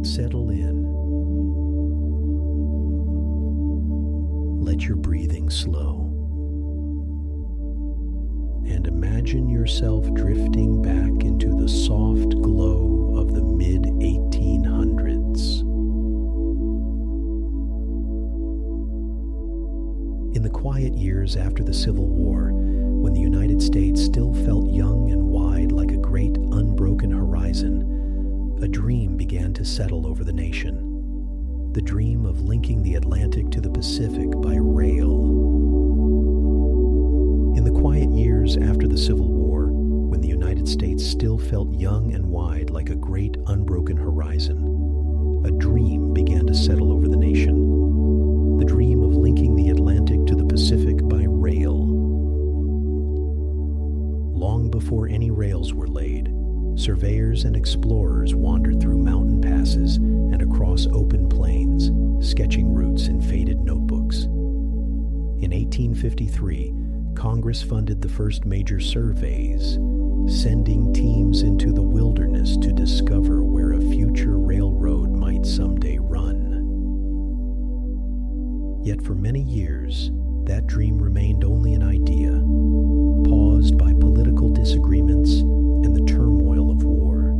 Settle in. Let your breathing slow. And imagine yourself drifting back into the soft glow of the mid-1800s. In the quiet years after the Civil War, when the United States still felt young and wide like a great unbroken horizon, a dream began to settle over the nation. The dream of linking the Atlantic to the Pacific by rail. In the quiet years after the Civil War, when the United States still felt young and wide like a great unbroken horizon, a dream began to settle over the nation. The dream of linking the Atlantic to the Pacific by rail. Long before any rails were laid, surveyors and explorers wandered through mountain passes and across open plains, sketching routes in faded notebooks. In 1853, Congress funded the first major surveys, sending teams into the wilderness to discover where a future railroad might someday run. Yet for many years, that dream remained only an idea, paused by political disagreements and the turmoil of war.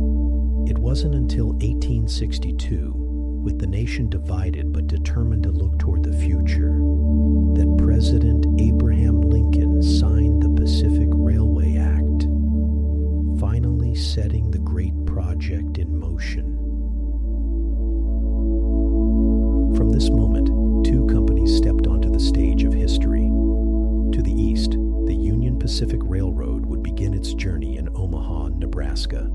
It wasn't until 1862, with the nation divided but determined to look toward the future, that President Abraham Lincoln signed the Pacific Railway Act, finally setting the great project in motion. From this moment, two companies stepped onto the stage of history. To the east, the Union Pacific Railroad would begin its journey in Omaha, Nebraska.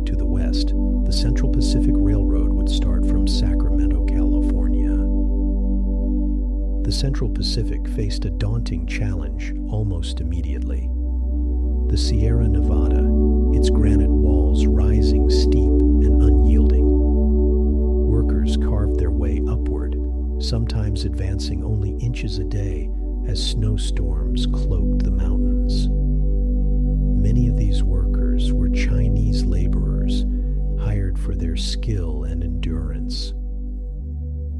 To the west, the Central Pacific Railroad would start from Sacramento, California. The Central Pacific faced a daunting challenge almost immediately. The Sierra Nevada, its granite walls rising steep and unyielding. Workers carved their way upward, sometimes advancing only inches a day as snowstorms cloaked the mountains. Many of these workers were Chinese laborers, hired for their skill and endurance.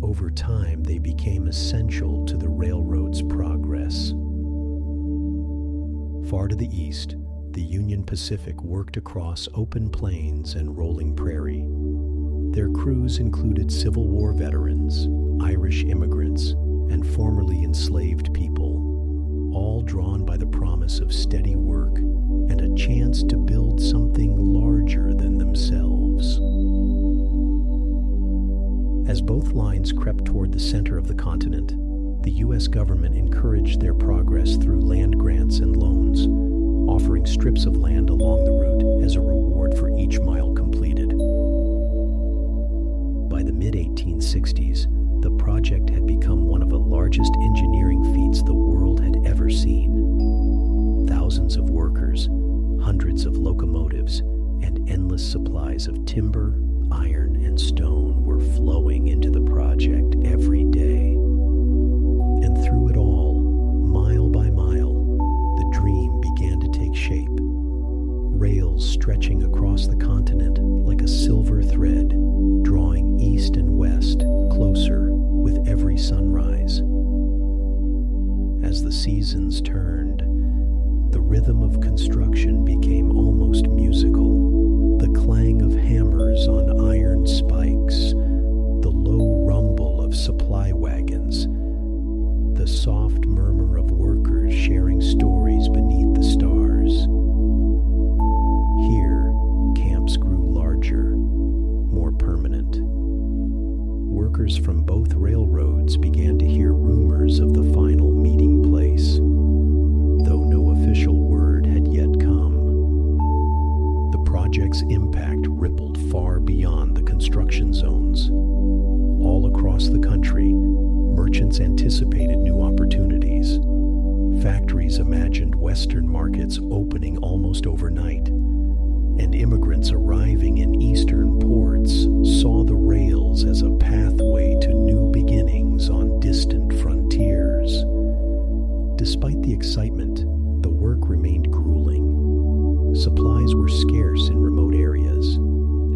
Over time, they became essential to the railroad's progress. Far to the east, the Union Pacific worked across open plains and rolling prairie. Their crews included Civil War veterans, Irish immigrants, and formerly enslaved people, all drawn by the promise of steady work and a chance to build something larger than themselves. As both lines crept toward the center of the continent, the U.S. government encouraged their progress through land grants and loans, offering strips of land along the route as a reward for each mile completed. By the mid-1860s, the project had become one of the largest engineering feats the world had ever seen. Thousands of workers, hundreds of locomotives, and endless supplies of timber, iron, and stone were flowing into the project every day. And through it all, mile by mile, the dream began to take shape. Rails stretching across the continent like a silver thread, drawing east and west closer with every sunrise. As the seasons turned, the rhythm of construction became almost musical. The clang of hammers on iron spikes, the low rumble of supply wagons, the soft murmur of workers sharing stories beneath the stars. Here, camps grew larger, more permanent. Workers from both railroads began to hear rumors of the final meeting place, though no official word had yet come. The project's impact rippled far beyond the construction zones. All across the country, merchants anticipated new opportunities. Factories imagined Western markets opening almost overnight, and immigrants arriving in Eastern ports saw the rails as a pathway to new beginnings on distant frontiers. Despite the excitement, the work remained grueling. Supplies were scarce in remote areas,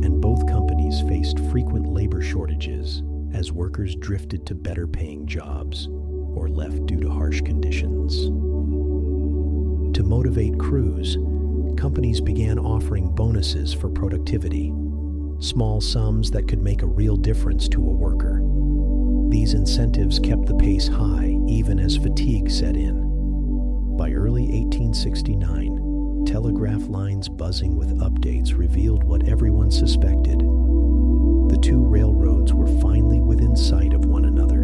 and both companies faced frequent labor shortages as workers drifted to better-paying jobs or left due to harsh conditions. To motivate crews, companies began offering bonuses for productivity, small sums that could make a real difference to a worker. These incentives kept the pace high even as fatigue set in. By early 1869, telegraph lines buzzing with updates revealed what everyone suspected. The two railroads were finally within sight of one another.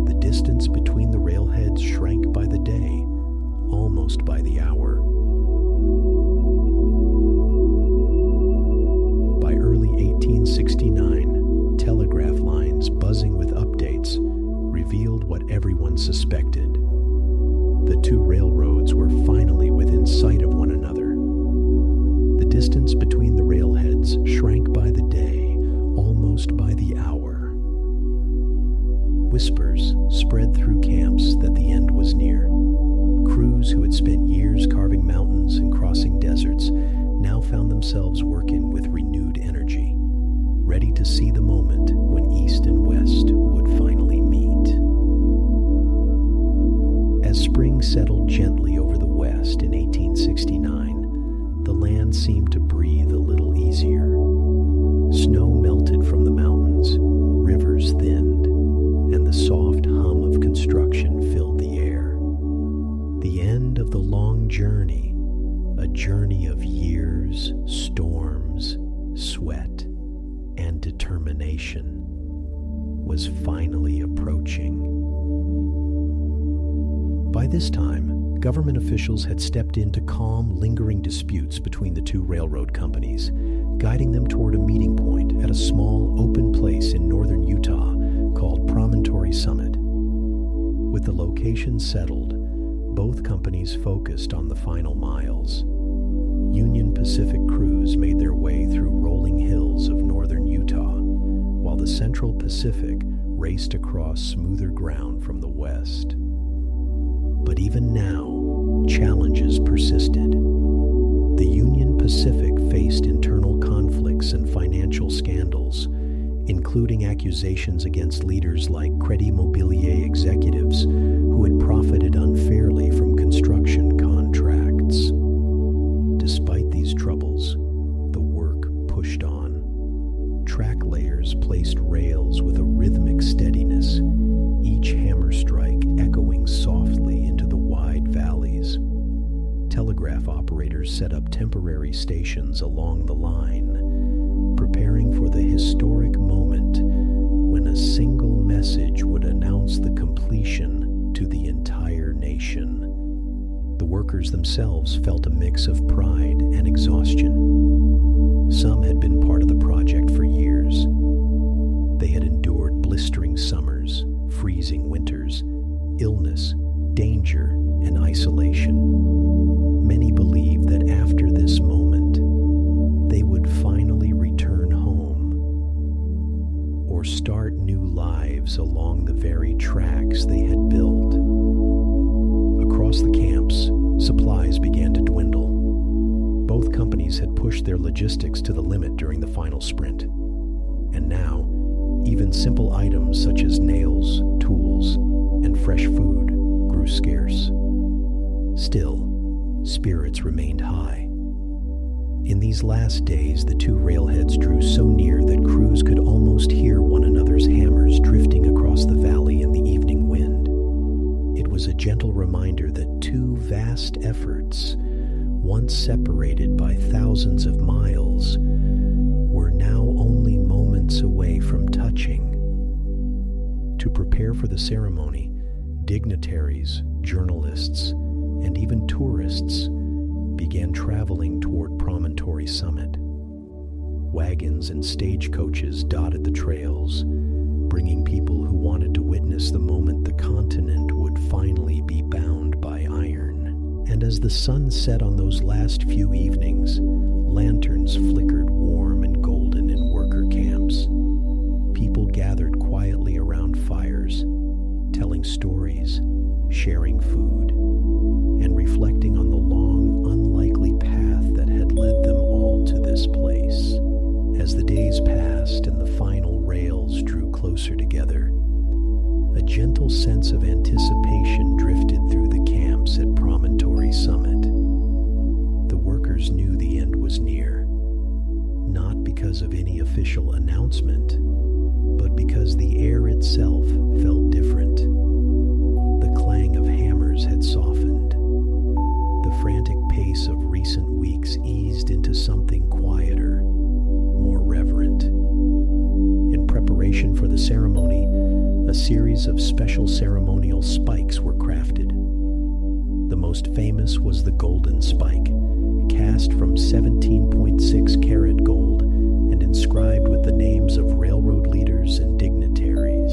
The distance between the railheads shrank by the day, almost by the hour. By early 1869, telegraph lines buzzing with updates revealed what everyone suspected. The two railroads were finally within sight of one another. The distance between the railheads shrank by the day, almost by the hour. Whispers spread through camps that the end was near. Crews who had spent years carving mountains and crossing deserts now found themselves working with renewed energy, ready to see the moment when East and West would finally meet. As spring settled gently over the West in 1869, the land seemed to breathe a little easier. Snow melted from the mountains, rivers thinned, and the soft hum of construction filled the air. The end of the long journey, a journey of years, storms, sweat, and determination, was finally approaching. By this time, government officials had stepped in to calm lingering disputes between the two railroad companies, guiding them toward a meeting point at a small open place in northern Utah called Promontory Summit. With the location settled, both companies focused on the final miles. Union Pacific crews made their way through rolling hills of northern Utah, while the Central Pacific raced across smoother ground from the west. But even now, challenges persisted. The Union Pacific faced internal conflicts and financial scandals, including accusations against leaders like Credit Mobilier executives who had profited unfairly from construction contracts. Despite these troubles, the work pushed on. Track layers placed rails with a rhythmic steadiness, each hammer strike echoing softly into the wide valleys. Telegraph operators set up temporary stations along the line, preparing for the historic moment when a single message would announce the completion to the entire nation. The workers themselves felt a mix of pride and exhaustion. Some had been part of the project for years. They had endured blistering summers, freezing winters, illness, danger, and isolation. Many believed that after this moment, they would finally return home or start new lives along the very tracks they had built. Across the camps, supplies began to dwindle. Both companies had pushed their logistics to the limit during the final sprint. And now, even simple items such as nails, tools, and fresh food grew scarce. Still, spirits remained high. In these last days, the two railheads drew so near that crews could almost hear one another's hammers drifting across the valley in the evening wind. It was a gentle reminder that two vast efforts, once separated by thousands of miles, were now only moments away from touching. To prepare for the ceremony, dignitaries, journalists, and even tourists began traveling toward Promontory Summit. Wagons and stagecoaches dotted the trails, bringing people who wanted to witness the moment the continent would finally be bound by iron. And as the sun set on those last few evenings, lanterns flickered warm and golden in worker camps. People gathered quietly around fires, telling stories, sharing food, and reflecting on the long, unlikely path that had led them all to this place. workers knew the end was near, not because of any official announcement, but because the air itself felt different. The clang of hammers had softened. The frantic pace of recent weeks eased into something quieter, more reverent. In preparation for the ceremony, a series of special ceremonial spikes were crafted. The most famous was the golden spike, cast from 17.6 karat gold and inscribed with the names of railroad leaders and dignitaries.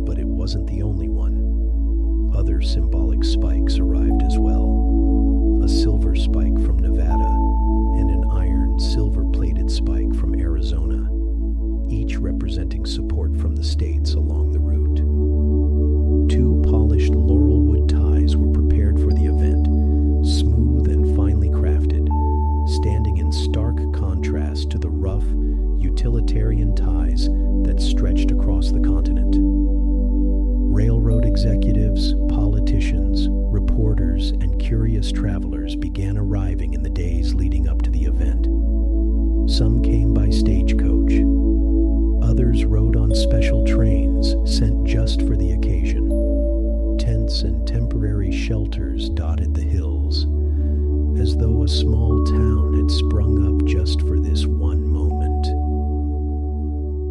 But it wasn't the only one. Other symbolic spikes arrived as well. A silver spike from Nevada and an iron silver-plated spike from Arizona, each representing support from the states along the route. Two polished laurelwood ties were prepared for the event, smooth and finely crafted, standing in stark contrast to the rough, utilitarian ties that stretched across the continent. Railroad executives, politicians, reporters, and curious travelers began arriving in the days leading up to the event. Some came by stagecoach. Others rode on special trains sent just for the occasion. Tents and temporary shelters dotted the hills, as though a small town had sprung up just for this one moment.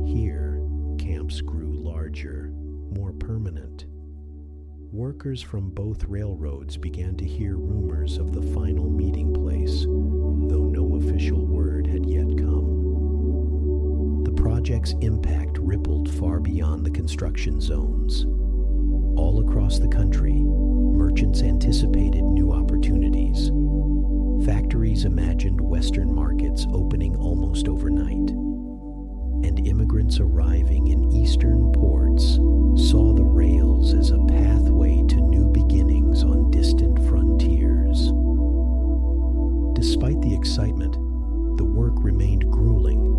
Here, camps grew larger, more permanent. Workers from both railroads began to hear rumors of the final meeting place, though no official word had yet come. The project's impact rippled far beyond the construction zones. All across the country, merchants anticipated new opportunities. Factories imagined Western markets opening almost overnight. And immigrants arriving in Eastern ports saw the rails as a pathway to new beginnings on distant frontiers. Despite the excitement, the work remained grueling.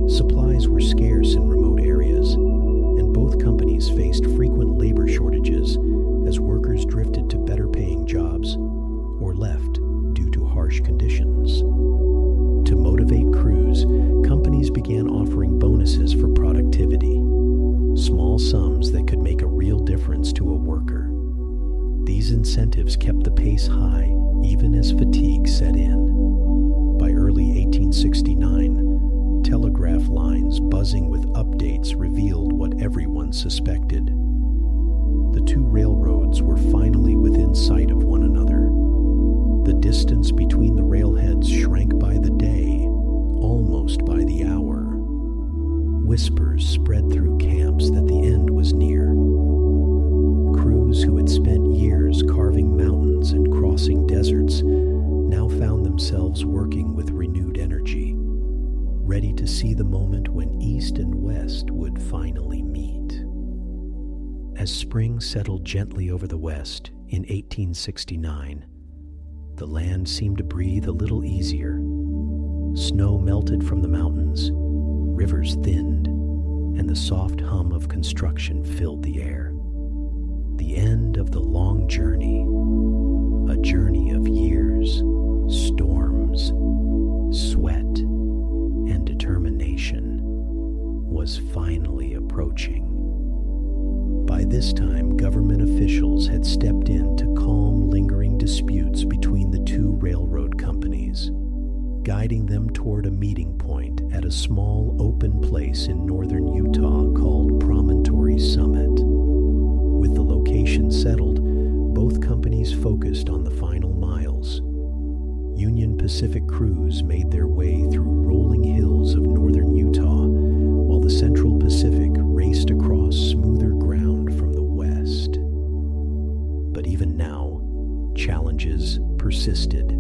Supplies were scarce in remote areas, and both companies faced frequent labor shortages as workers drifted to better-paying jobs or left due to harsh conditions. To motivate crews, companies began offering bonuses for productivity, small sums that could make a real difference to a worker. These incentives kept the pace high even as fatigue set in. By early 1869, telegraph lines buzzing with updates revealed what everyone suspected. The two railroads were finally within sight of one another. The distance between the railheads shrank by the day, almost by the hour. Whispers spread through camps that the end was near. Crews who had spent years carving mountains and crossing deserts now found themselves working with renewed energy, ready to see the moment when East and West would finally meet. As spring settled gently over the West in 1869, the land seemed to breathe a little easier. Snow melted from the mountains, rivers thinned, and the soft hum of construction filled the air. The end of the long journey, a journey of years, storms, sweat, and determination, was finally approaching. By this time, government officials had stepped in to calm lingering disputes between the two railroad companies, guiding them toward a meeting point at a small open place in northern Utah called Promontory Summit. With the location settled, both companies focused on the final miles. Union Pacific crews made their way through rolling hills of northern Utah, while the Central Pacific raced across smoother ground from the west. But even now, challenges persisted.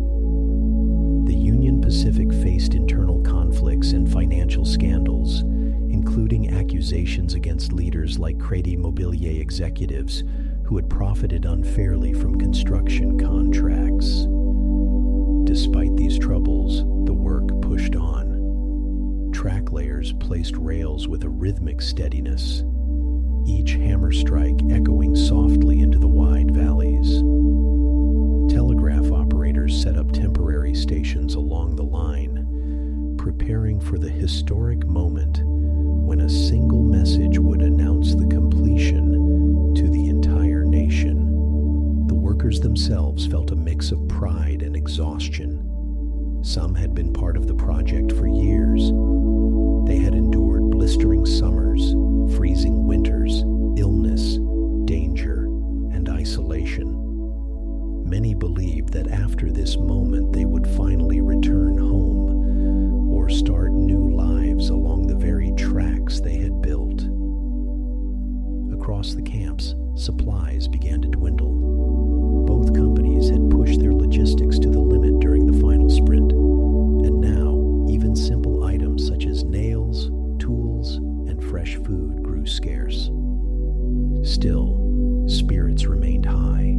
The Union Pacific faced internal conflicts and financial scandals, including accusations against leaders like Crédit Mobilier executives who had profited unfairly from construction contracts. Despite these troubles, the work pushed on. Track layers placed rails with a rhythmic steadiness, each hammer strike echoing softly into the wide valleys. Telegraph operators set up temporary military stations along the line, preparing for the historic moment when a single message would announce the completion to the entire nation. The workers themselves felt a mix of pride and exhaustion. Some had been part of the project for years. They had endured blistering summers, freezing winters, illness, danger, and isolation. Many believed that after this moment they would finally return home or start new lives along the very tracks they had built. Across the camps, supplies began to dwindle. Both companies had pushed their logistics to the limit during the final sprint, and now even simple items such as nails, tools, and fresh food grew scarce. Still, spirits remained high.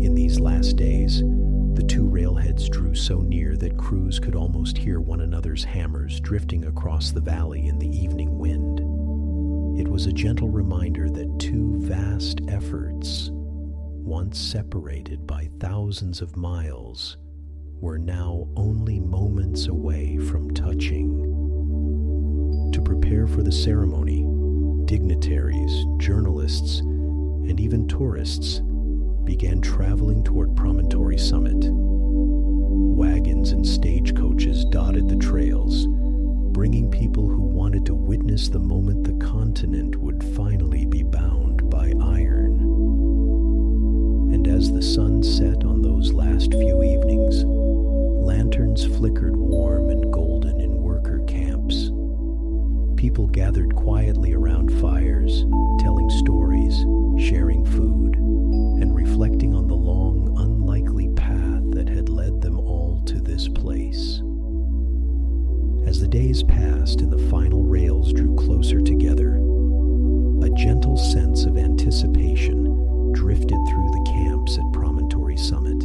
In these last days, the two railheads drew so near that crews could almost hear one another's hammers drifting across the valley in the evening wind. It was a gentle reminder that two vast efforts, once separated by thousands of miles, were now only moments away from touching. To prepare for the ceremony, dignitaries, journalists, and even tourists began traveling toward Promontory Summit. Wagons and stagecoaches dotted the trails, bringing people who wanted to witness the moment the continent would finally be bound by iron. And as the sun set on those last few evenings, lanterns flickered warm and golden in worker camps. People gathered quietly around fires, telling stories, sharing food, and reflecting on the long, unlikely path that had led them all to this place. As the days passed and the final rails drew closer together, a gentle sense of anticipation drifted through the camps at Promontory Summit.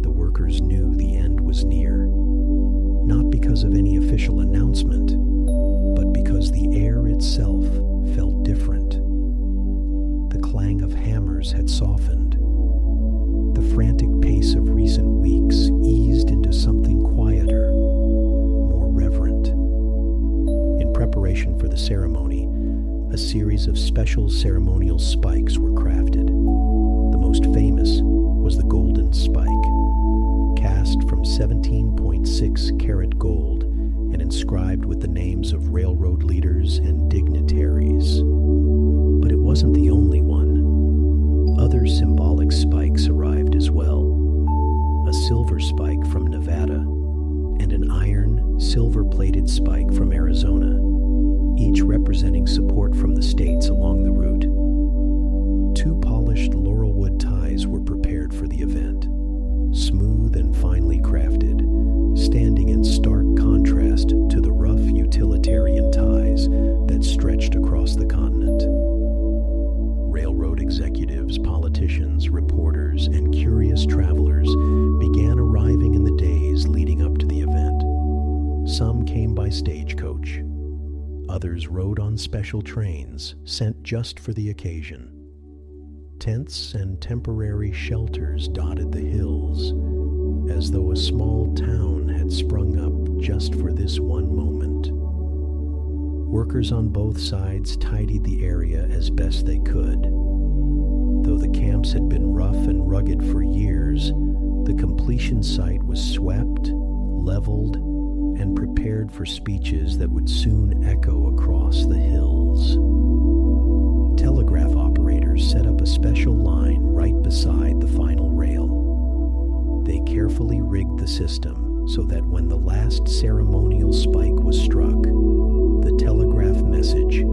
The workers knew the end was near, not because of any official announcement, but because the air itself felt different. The clang of hammers had softened. The frantic pace of recent weeks eased into something quieter, more reverent. In preparation for the ceremony, a series of special ceremonial spikes were crafted. The most famous was the golden spike, cast from 17.6 karat gold and inscribed with the names of railroad leaders and dignitaries. But it wasn't the only one. Other symbolic spikes arrived as well. A silver spike from Nevada and an iron, silver-plated spike from Arizona, each representing support from the states along the route. Two polished laurelwood ties were prepared for the event, smooth and finely crafted, standing in stark contrast to the rough utilitarian ties that stretched across the continent. Railroad executives, politicians, reporters, and curious travelers began arriving in the days leading up to the event. Some came by stagecoach. Others rode on special trains sent just for the occasion. Tents and temporary shelters dotted the hills, as though a small town had sprung up just for this one moment. Workers on both sides tidied the area as best they could. Though the camps had been rough and rugged for years, the completion site was swept, leveled, and prepared for speeches that would soon echo across the hills. Telegraph operators set up a special line right beside the final rail. They carefully rigged the system so that when the last ceremonial spike was struck, the telegraph message,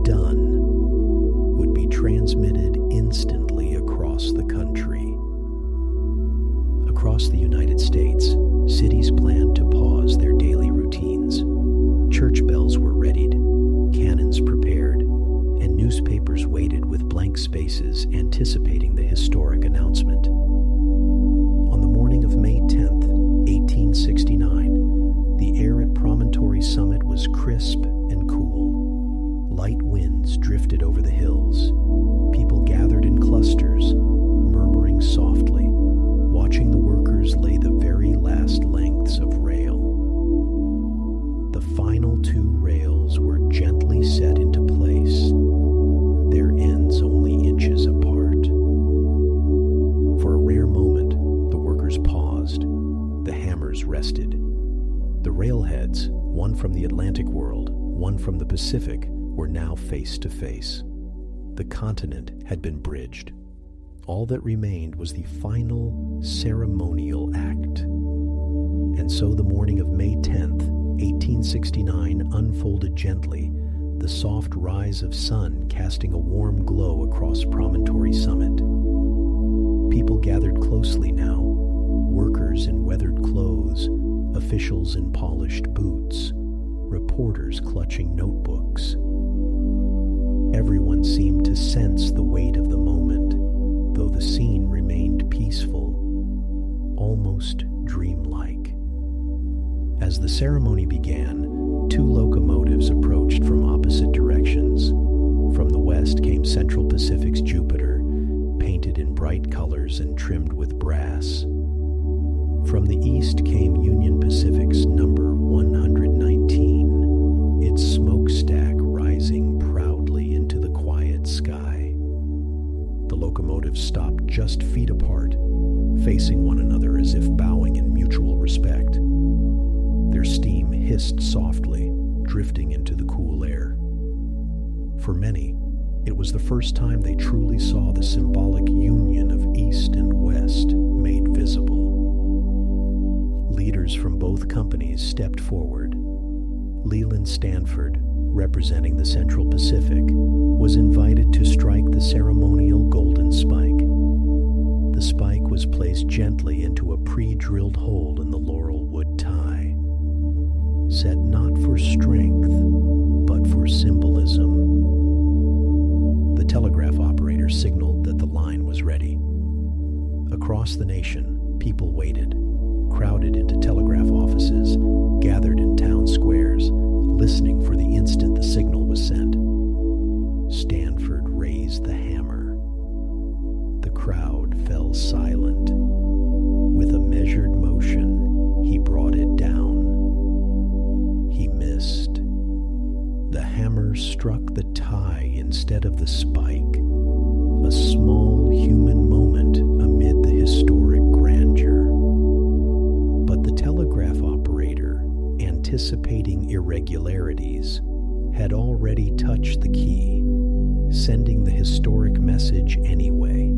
"Done," would be transmitted instantly across the country. Across the United States, cities planned to pause their daily routines. Church bells were readied, cannons prepared, and newspapers waited with blank spaces anticipating the historic announcement. On the morning of May 10th, 1869, the air at Promontory Summit was crisp and cool. Light winds drifted over the hills. People gathered in clusters, murmuring softly, watching the workers lay the very the hammers rested. The railheads, one from the Atlantic world, one from the Pacific, were now face to face. The continent had been bridged. All that remained was the final ceremonial act. And so the morning of May 10th, 1869 unfolded gently, the soft rise of sun casting a warm glow across Promontory Summit. People gathered closely now, workers in weathered clothes, officials in polished boots, reporters clutching notebooks. Everyone seemed to sense the weight of the moment, though the scene remained peaceful, almost dreamlike. As the ceremony began, two locomotives approached from opposite directions. From the west came Central Pacific's Jupiter, painted in bright colors and trimmed with brass. From the east came Union Pacific's number 119, its smokestack rising proudly into the quiet sky. The locomotives stopped just feet apart, facing one another as if bowing in mutual respect. Their steam hissed softly, drifting into the cool air. For many, it was the first time they truly saw the symbolic union of East and West made visible. Leaders from both companies stepped forward. Leland Stanford, representing the Central Pacific, was invited to strike the ceremonial golden spike. The spike was placed gently into a pre-drilled hole in the laurel wood tie, set not for strength, but for symbolism. The telegraph operator signaled that the line was ready. Across the nation, people waited, crowded into telegraph offices, gathered in town squares, listening for the instant the signal was sent. Stanford raised the hammer. The crowd fell silent. With a measured motion, he brought it down. He missed. The hammer struck the tie instead of the spike, a small human moment amid the historic grandeur. But the telegraph operator, anticipating irregularities, had already touched the key, sending the historic message anyway.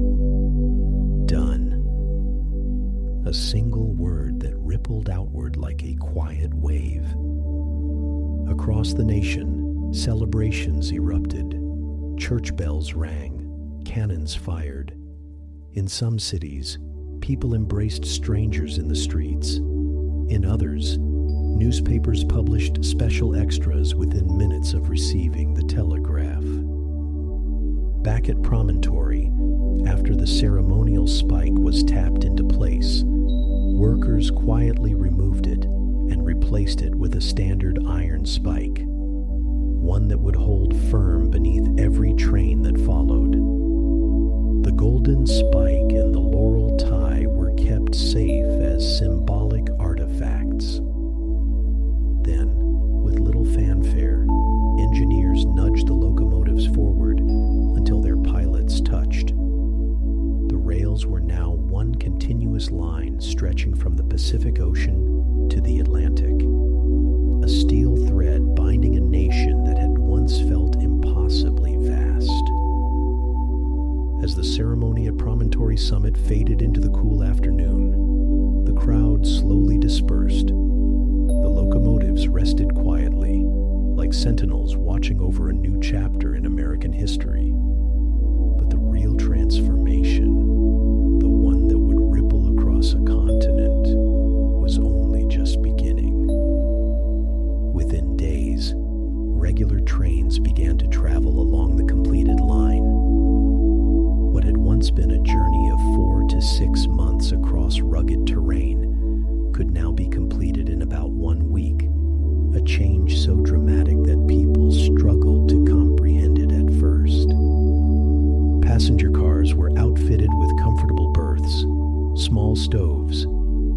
Done. A single word that rippled outward like a quiet wave. Across the nation, celebrations erupted. Church bells rang, cannons fired. In some cities, people embraced strangers in the streets. In others, newspapers published special extras within minutes of receiving the telegraph. Back at Promontory, after the ceremonial spike was tapped into place, workers quietly removed it and replaced it with a standard iron spike, one that would hold firm beneath every train that followed. The golden spike and the laurel tie were kept safe as symbolic artifacts. Then, with little fanfare, engineers nudged the locomotives forward until their pilots touched. The rails were now one continuous line stretching from the Pacific Ocean to the Atlantic, a steel thread binding a nation that had once felt impossibly vast. As the ceremony at Promontory Summit faded into the cool afternoon, the crowd slowly dispersed. The locomotives rested quietly, like sentinels watching over a new chapter in American history. But the real transformation, the one that would ripple across a continent, was only just beginning. Within days, regular trains began to travel along the completed line. What had once been a journey of 4 to 6 months across rugged terrain could now be completed in about 1 week, a change so dramatic that people struggled to comprehend it at first. Passenger cars were outfitted with comfortable berths, small stoves,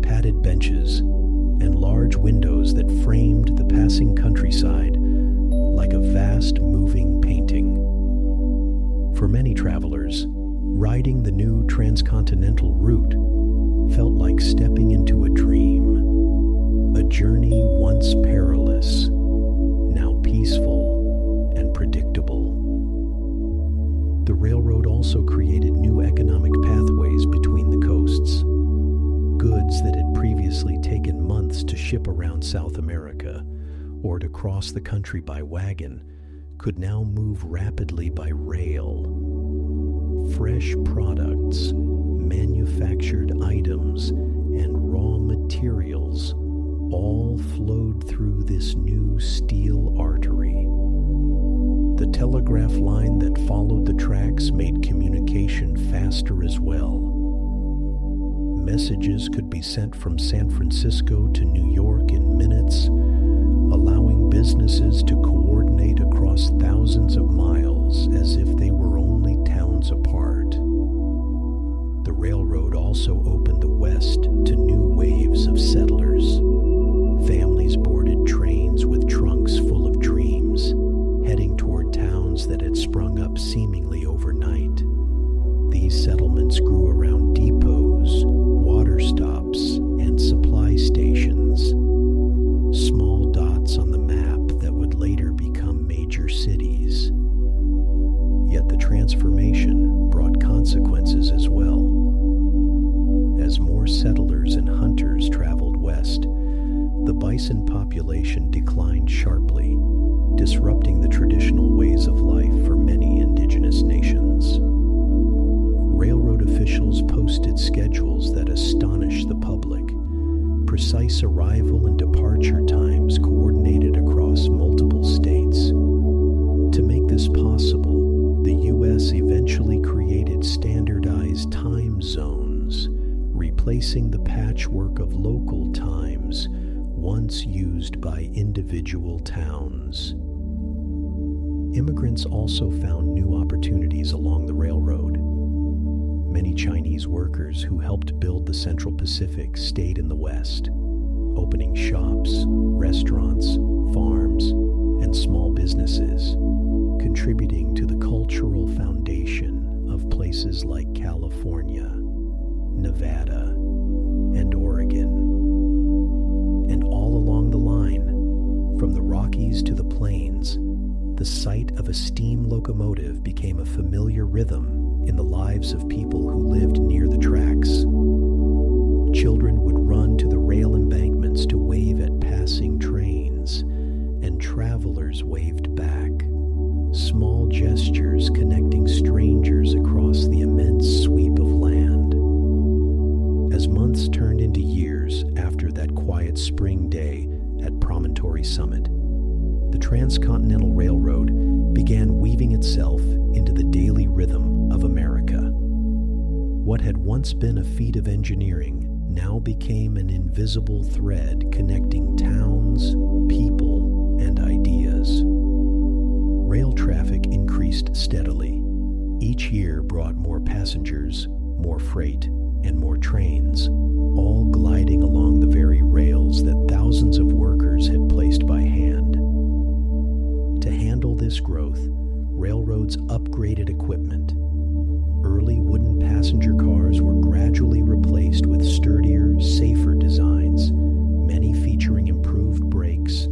padded benches, and large windows that framed the passing countryside like a vast moving painting. For many travelers, riding the new transcontinental route felt like stepping into a dream. ship around South America or to cross the country by wagon could now move rapidly by rail. Fresh products, manufactured items, and raw materials all flowed through this new steel artery. The telegraph line that followed the tracks made communication faster as well. Messages could be sent from San Francisco to New York in minutes, allowing businesses to coordinate across thousands of miles as if they were only towns apart. The railroad also opened the West to new waves of settlers. Families boarded trains with trunks full of dreams, heading toward towns that had sprung up seemingly overnight. These settlements grew around depots, water stops, and supply stations, small dots on the map that would later become major cities. Yet the transformation brought consequences as well. As more settlers and hunters traveled west, the bison population declined sharply, disrupting the traditional ways of life for many indigenous nations. Railroad officials posted schedules that astonished the public, precise arrival and departure times coordinated across multiple states. To make this possible, the U.S. eventually created standardized time zones, replacing the patchwork of local times once used by individual towns. Immigrants also found new opportunities along the railroad. Many Chinese workers who helped build the Central Pacific stayed in the West, opening shops, restaurants, farms, and small businesses, contributing to the cultural foundation of places like California, Nevada, and Oregon. And all along the line, from the Rockies to the plains, the sight of a steam locomotive became a familiar rhythm in the lives of people who lived near the tracks. Children would run to the rail embankments to wave at passing trains, and travelers waved back, small gestures connecting strangers across the immense sweep of land. As months turned into years after that quiet spring day at Promontory Summit, the Transcontinental Railroad began weaving itself into the daily rhythm of America. What had once been a feat of engineering now became an invisible thread connecting towns, people, and ideas. Rail traffic increased steadily. Each year brought more passengers, more freight, and more trains, all gliding along the very rails that thousands of workers had placed by hand. To handle this growth, railroads upgraded equipment. Early wooden passenger cars were gradually replaced with sturdier, safer designs, many featuring improved brakes,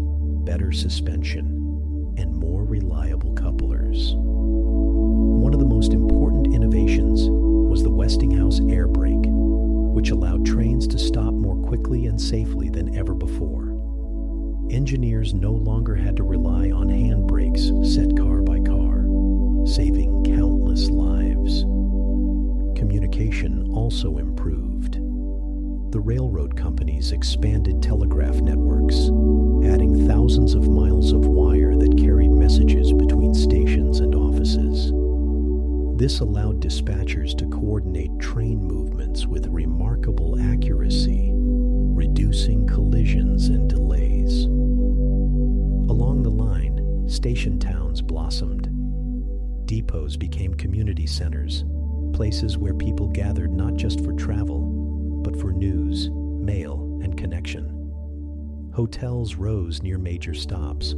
better suspension, and more reliable couplers. One of the most important innovations was the Westinghouse air brake, which allowed trains to stop more quickly and safely than ever before. Engineers no longer had to rely on handbrakes set car by car, saving countless lives. Communication also improved. The railroad companies expanded telegraph networks, adding thousands of miles of wire that carried messages between stations and offices. This allowed dispatchers to coordinate train movements with remarkable accuracy, reducing collisions and delays. Along the line, station towns blossomed. Depots became community centers, places where people gathered not just for travel, but for news, mail, and connection. Hotels rose near major stops,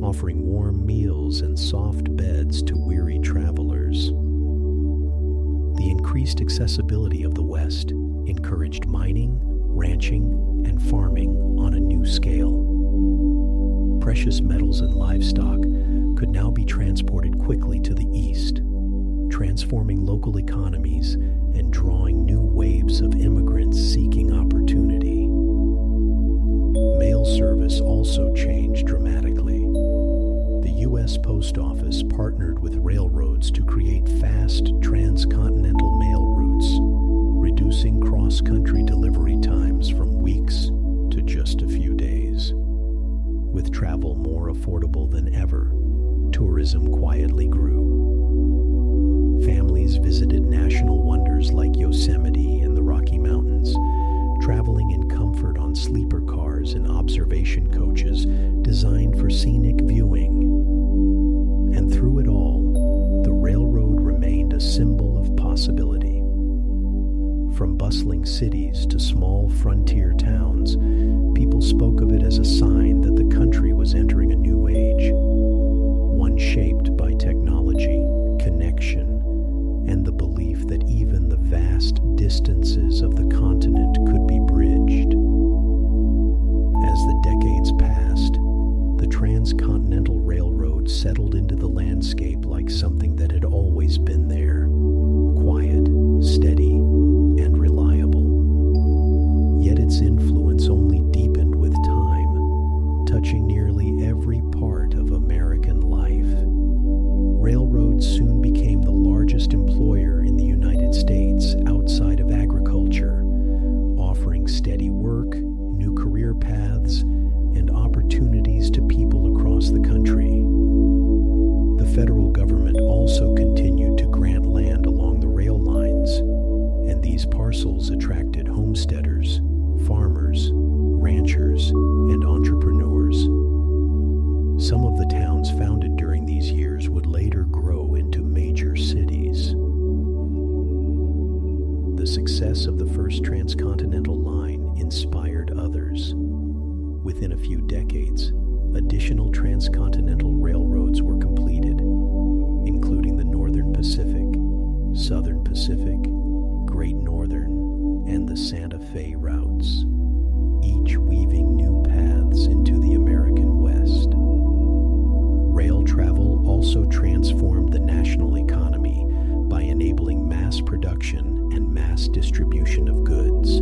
offering warm meals and soft beds to weary travelers. The increased accessibility of the West encouraged mining, ranching, and farming on a new scale. Precious metals and livestock could now be transported quickly to the east, transforming local economies and drawing new waves of immigrants seeking opportunity. Mail service also changed dramatically. The U.S. Post Office partnered with railroads to create fast transcontinental mail routes, reducing cross-country delivery times from weeks to just a few days. With travel more affordable than ever, tourism quietly grew. Families visited national wonders like Yosemite and the Rocky Mountains, traveling in comfort on sleeper cars and observation coaches designed for scenic viewing. And through it all, the railroad remained a symbol of possibility. From bustling cities to small frontier towns, people spoke of it as a sign that the country was entering a new age, one shaped by technology, connection, and the belief that even the vast distances of the continent could be bridged. As the decades passed, the Transcontinental Railroad settled into the landscape like something that had always been there, quiet, steady, and reliable. Yet its influence only deepened with time, touching nearly every part of American life. Railroads soon became the largest employer in the United States outside of agriculture, offering steady work, new career paths, and opportunities to people across the country. The federal government also continued to grant land along the rail lines, and these parcels attracted homesteaders, farmers, ranchers, and entrepreneurs. Some of the towns founded during these years would later grow into major cities. The success of the first transcontinental line inspired others. Within a few decades, additional transcontinental railroads were completed, including the Northern Pacific, Southern Pacific, Great Northern, and the Santa Fe routes, each weaving new paths into the American West. Rail travel also transformed the national economy by enabling mass production and mass distribution of goods.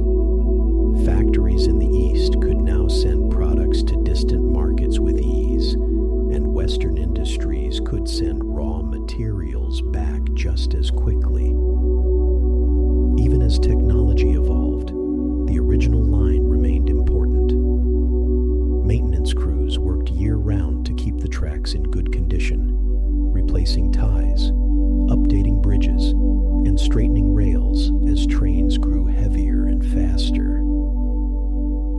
Factories in the East could now send products to distant markets with ease, and Western industries could send raw materials back just as quickly. Even as technology evolved, the original line remained important. Maintenance crews worked year-round to keep the tracks in good condition, replacing ties, updating bridges, and straightening rails as trains grew heavier and faster.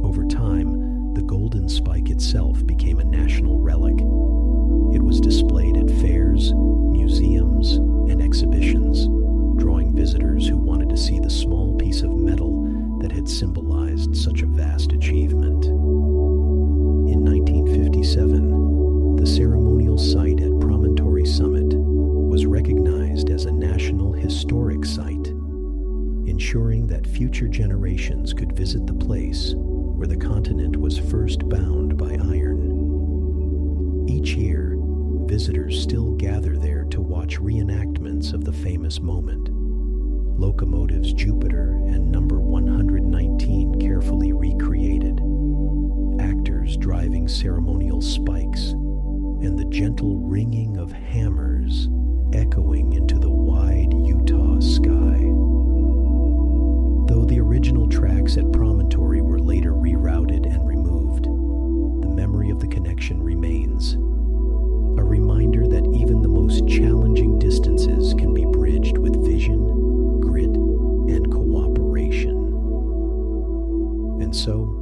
Over time, the Golden Spike itself became a national relic. It was displayed at fairs, museums, and exhibitions, drawing visitors who wanted to see the small piece of metal that had symbolized such a vast achievement. In 1957, the ceremonial site at Promontory Summit was recognized as a National Historic Site, ensuring that future generations could visit the place where the continent was first bound by iron. Each year, visitors still gather there to watch reenactments of the famous moment. Locomotives Jupiter and number 119 carefully recreated, actors driving ceremonial spikes, and the gentle ringing of hammers echoing into the wide Utah sky. Though the original tracks at Promontory were later rerouted and removed, the memory of the connection remains. A reminder that even the most challenging distances can be bridged with vision, grit, and cooperation. And so,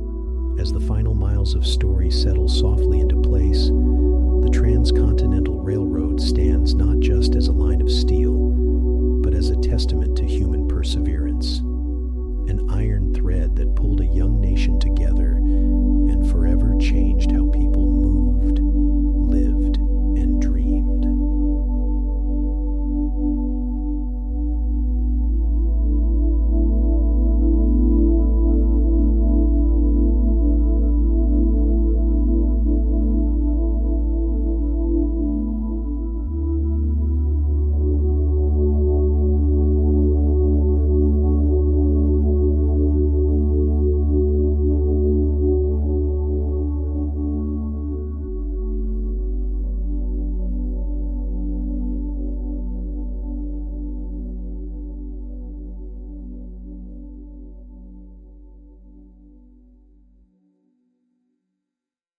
as the final miles of story settle softly into place, the Transcontinental Railroad stands not just as a line of steel, but as a testament to human perseverance, an iron thread that pulled a young nation together